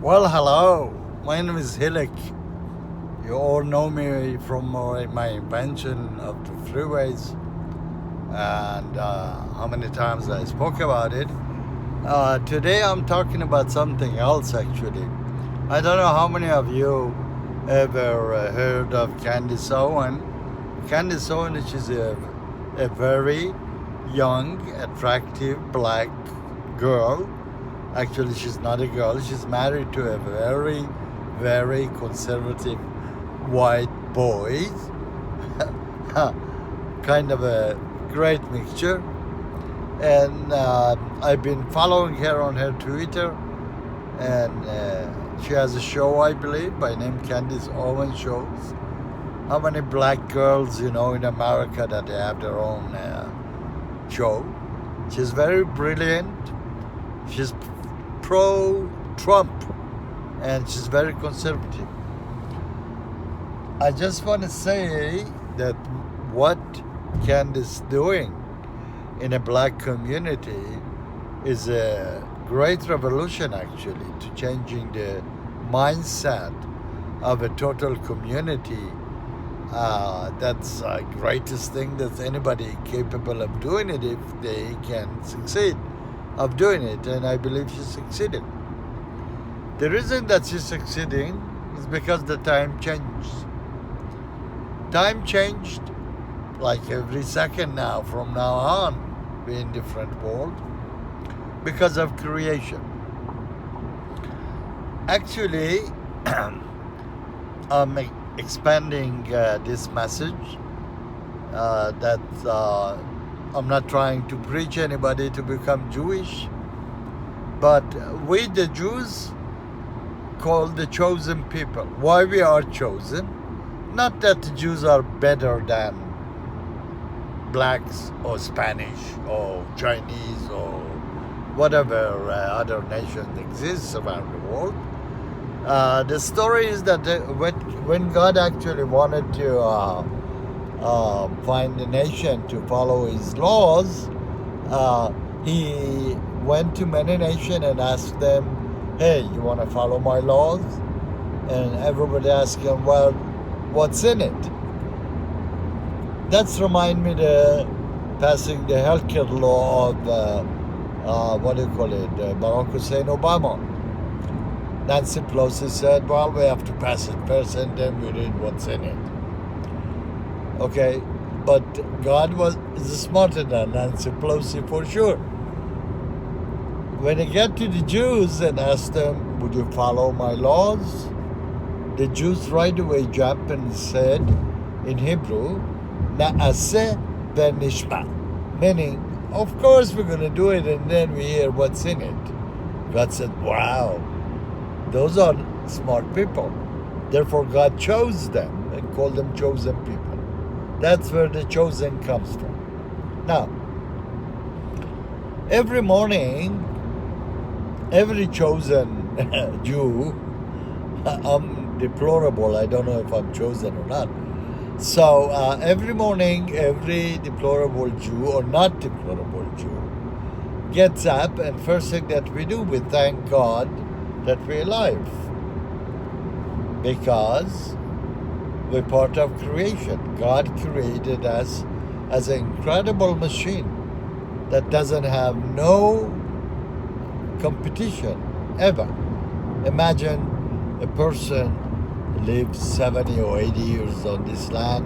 Well, hello. My name is Hilik. You all know me from my invention of the freeways and how many times I spoke about it. Today I'm talking about something else actually. I don't know how many of you ever heard of Candace Owen. Candace Owen, she's a very young, attractive black girl. Actually, she's not a girl. She's married to a very, very conservative white boy. Kind of a great mixture. And I've been following her on her Twitter. And she has a show, I believe, by name Candace Owen Shows. How many black girls, in America that they have their own show. She's very brilliant. She's pro-Trump, and she's very conservative. I just want to say that what Candace is doing in a black community is a great revolution, actually, to changing the mindset of a total community. That's the greatest thing that anybody capable of doing it if they can succeed of doing it, and I believe she's succeeding. The reason that she's succeeding is because the time changed. Time changed like every second now, from now on, we're in different world because of creation. Actually, I'm expanding this message that I'm not trying to preach anybody to become Jewish, but we the Jews called the chosen people. Why we are chosen? Not that the Jews are better than blacks or Spanish or Chinese or whatever other nations exists around the world. The story is that when God actually wanted to find a nation to follow his laws, he went to many nations and asked them, hey, you want to follow my laws? And everybody asked him, well, what's in it? That's remind me the passing the healthcare law of, Barack Hussein Obama. Nancy Pelosi said, well, we have to pass it first and then we read what's in it. Okay, but God is smarter than Nancy Pelosi for sure. When he get to the Jews and asked them, would you follow my laws? The Jews right away jumped and said in Hebrew, Na'aseh v'nishma, meaning, of course we're going to do it, and then we hear what's in it. God said, wow, those are smart people. Therefore God chose them and called them chosen people. That's where the chosen comes from. Now, every morning, every chosen Jew, I'm deplorable, I don't know if I'm chosen or not. So every morning, every deplorable Jew or not deplorable Jew gets up, and first thing that we do, we thank God that we're alive. Because we're part of creation. God created us as an incredible machine that doesn't have no competition ever. Imagine a person lives 70 or 80 years on this land.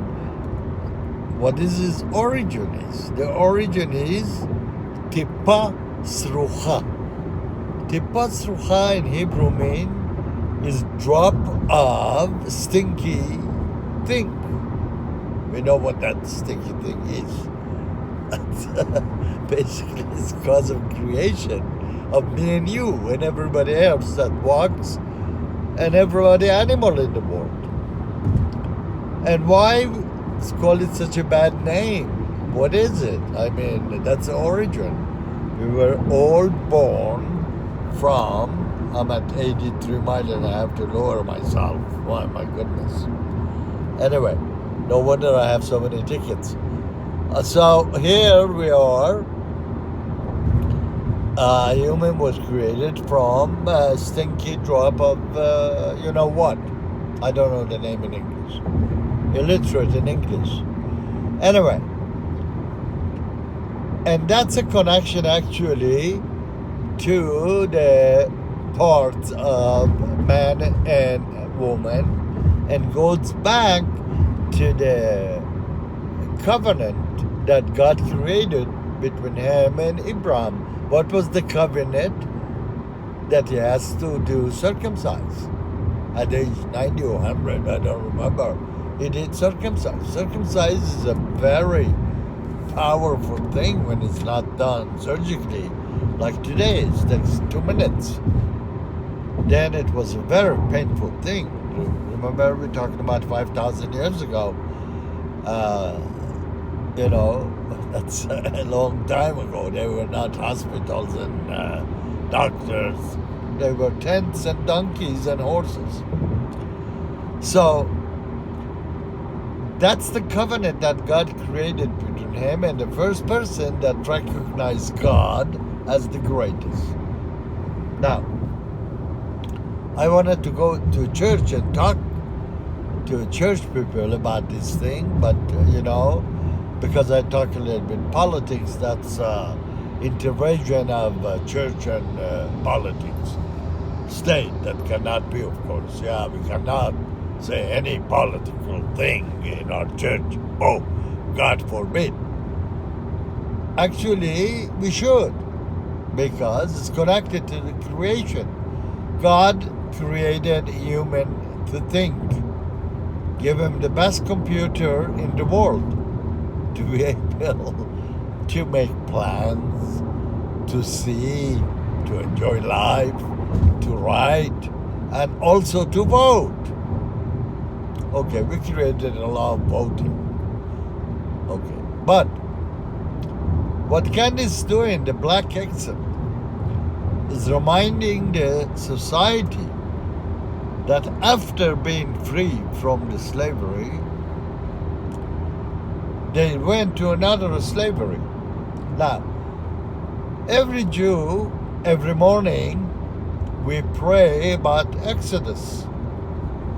What is his origin is? The origin is tipa srucha. Tipa srucha in Hebrew is drop of stinky thing. We know what that stinky thing is. Basically, it's cause of creation of me and you and everybody else that walks and every animal in the world. And why call it such a bad name? What is it? I mean, that's the origin. We were all born from, I'm at 83 miles and I have to lower myself. Why, my goodness. Anyway, no wonder I have so many tickets. So here we are Human was created from a stinky drop of, you know what? I don't know the name in English. Illiterate in English. Anyway, and that's a connection actually to the parts of man and woman, and goes back to the covenant that God created between him and Abraham. What was the covenant? That he has to do circumcise at age 90 or 100, I don't remember. He did circumcise. Circumcise is a very powerful thing when it's not done surgically. Like today, it takes 2 minutes. Then it was a very painful thing. Remember, we're talking about 5,000 years ago. You know, that's a long time ago. They were not hospitals and doctors. They were tents and donkeys and horses. So that's the covenant that God created between him and the first person that recognized God as the greatest. Now, I wanted to go to church and talk to church people about this thing, but you know, because I talk a little bit politics, that's intervention of church and politics. State, that cannot be, of course. Yeah, we cannot say any political thing in our church. Oh, God forbid. Actually, we should, because it's connected to the creation. God created human to think. Give him the best computer in the world to be able to make plans, to see, to enjoy life, to write, and also to vote. Okay, we created a law of voting. Okay, but what Candace is doing, the black exit, is reminding the society that after being free from the slavery, they went to another slavery. Now, every Jew, every morning, we pray about Exodus.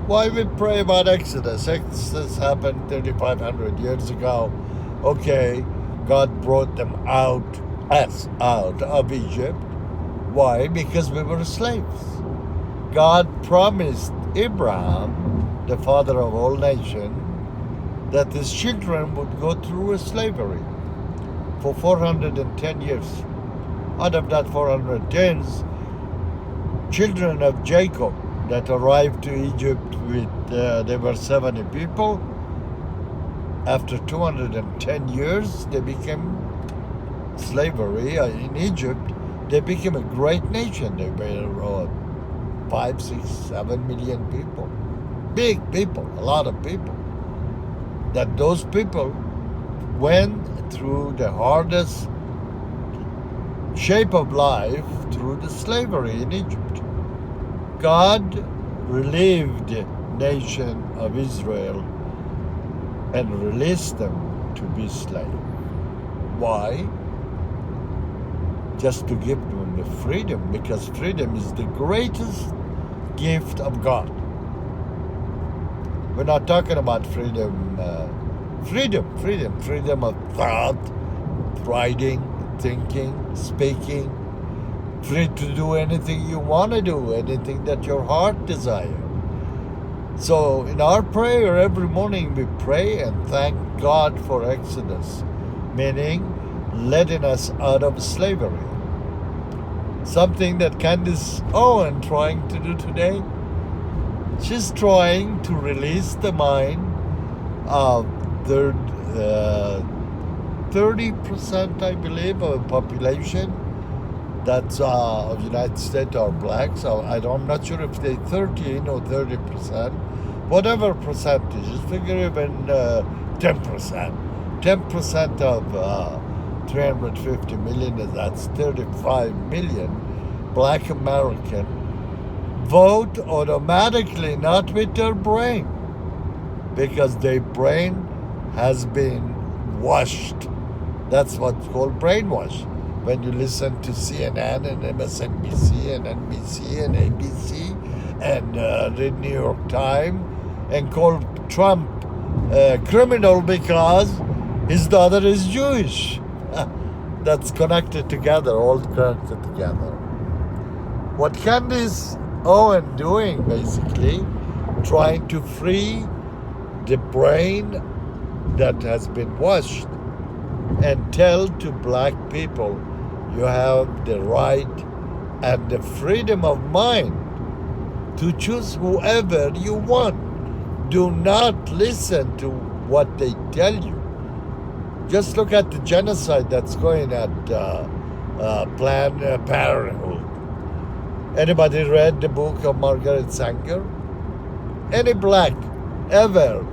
Why we pray about Exodus? Exodus happened 3,500 years ago. Okay, God brought them us out of Egypt. Why? Because we were slaves. God promised Abraham, the father of all nations, that his children would go through a slavery for 410 years. Out of that 410, children of Jacob that arrived to Egypt with, they were 70 people. After 210 years, they became slavery in Egypt. They became a great nation. They were 5, 6, 7 million people. Big people, a lot of people. That those people went through the hardest shape of life through the slavery in Egypt. God relieved the nation of Israel and released them to be slaves. Why? Just to give them the freedom, because freedom is the greatest gift of God. We're not talking about freedom of thought, writing, thinking, speaking, free to do anything you want to do, anything that your heart desires. So in our prayer every morning we pray and thank God for Exodus, meaning letting us out of slavery. Something that Candace Owen trying to do today. She's trying to release the mind of 30%, I believe, of the population that's of the United States are black. So I'm not sure if they're 13 or 30%. Whatever percentage, just figure even 10%. 10% of 350 million, that's 35 million black American vote automatically, not with their brain, because their brain has been washed. That's what's called brainwash. when you listen to CNN and MSNBC and NBC and ABC and read New York Times and call Trump a criminal because his daughter is Jewish. That's connected together, all connected together. What Candace Owen doing basically, trying to free the brain that has been washed and tell to black people you have the right and the freedom of mind to choose whoever you want. Do not listen to what they tell you. Just look at the genocide that's going at Planned Parenthood. Anybody read the book of Margaret Sanger? Any black ever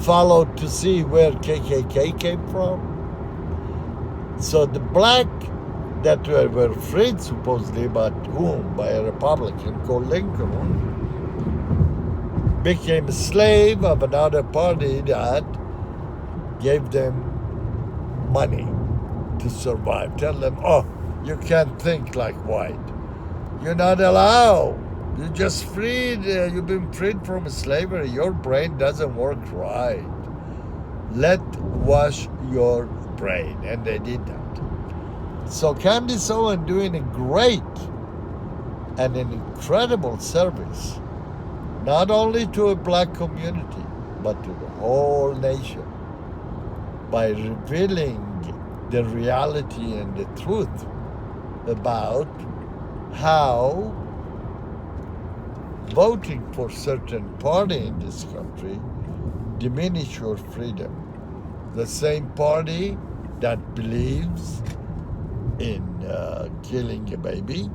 followed to see where KKK came from? So the black that were freed supposedly, but whom? By a Republican called Lincoln, became a slave of another party that gave them money to survive. Tell them, oh, you can't think like white. You're not allowed. You just freed, you've been freed from slavery. Your brain doesn't work right. Let wash your brain. And they did that. So Candace Owen doing a great and an incredible service, not only to a black community, but to the whole nation, by revealing the reality and the truth about how voting for certain party in this country diminish your freedom. The same party that believes in killing a baby.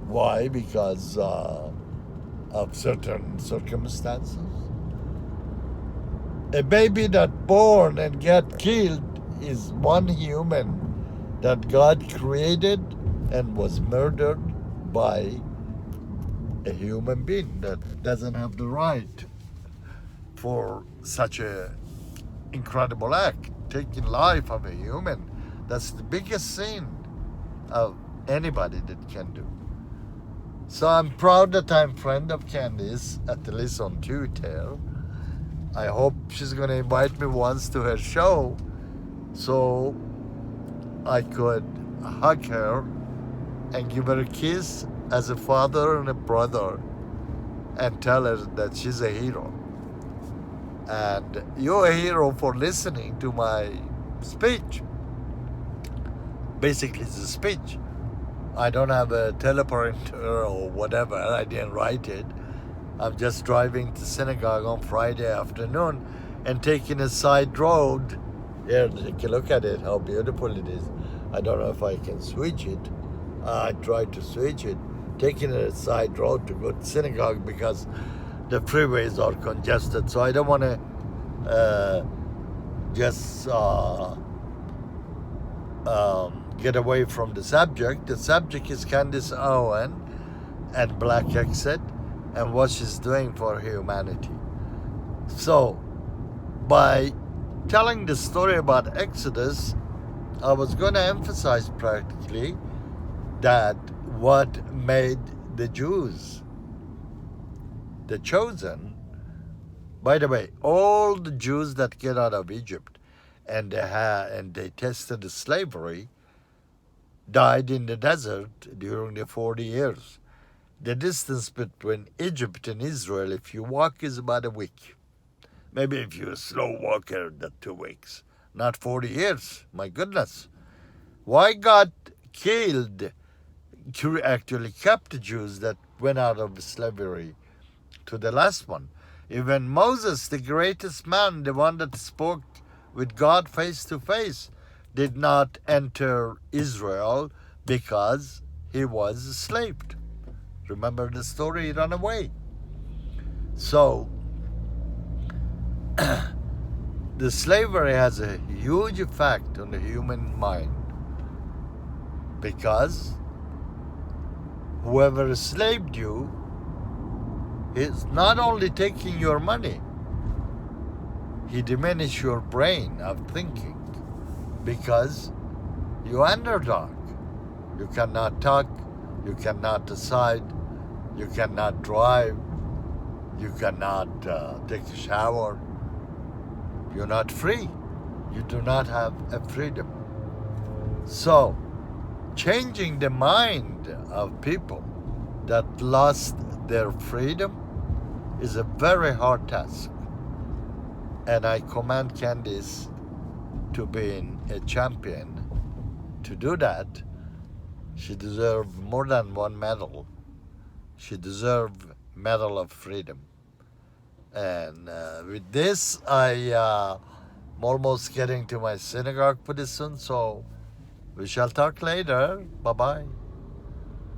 Why? Because of certain circumstances. A baby that born and get killed is one human that God created and was murdered by a human being that doesn't have the right for such a incredible act, taking life of a human. That's the biggest sin of anybody that can do. So I'm proud that I'm friend of Candace, at least on Twitter. I hope she's gonna invite me once to her show so I could hug her and give her a kiss as a father and a brother and tell her that she's a hero. And you're a hero for listening to my speech. Basically, it's a speech. I don't have a teleprompter or whatever. I didn't write it. I'm just driving to synagogue on Friday afternoon and taking a side road. Here, you can look at it, how beautiful it is. I don't know if I can switch it. I tried to switch it. Taking a side road to go to synagogue because the freeways are congested. So I don't want to just get away from the subject. The subject is Candace Owen and Black Exit and what she's doing for humanity. So, by telling the story about Exodus, I was going to emphasize practically that what made the Jews the chosen. By the way, all the Jews that get out of Egypt and they tested the slavery died in the desert during the 40 years. The distance between Egypt and Israel, if you walk, is about a week. Maybe if you're a slow walker, that's 2 weeks. Not 40 years. My goodness. Why God actually kept the Jews that went out of slavery to the last one? Even Moses, the greatest man, the one that spoke with God face to face, did not enter Israel because he was enslaved. Remember the story? He ran away. So, the slavery has a huge effect on the human mind because whoever enslaved you is not only taking your money, he diminishes your brain of thinking because You underdog. You cannot talk. You cannot decide. You cannot drive. You cannot take a shower. You're not free. You do not have a freedom. So, changing the mind of people that lost their freedom is a very hard task. And I commend Candace to being a champion to do that. She deserves more than one medal. She deserves Medal of Freedom. And with this, I'm almost getting to my synagogue pretty soon, so we shall talk later. Bye-bye.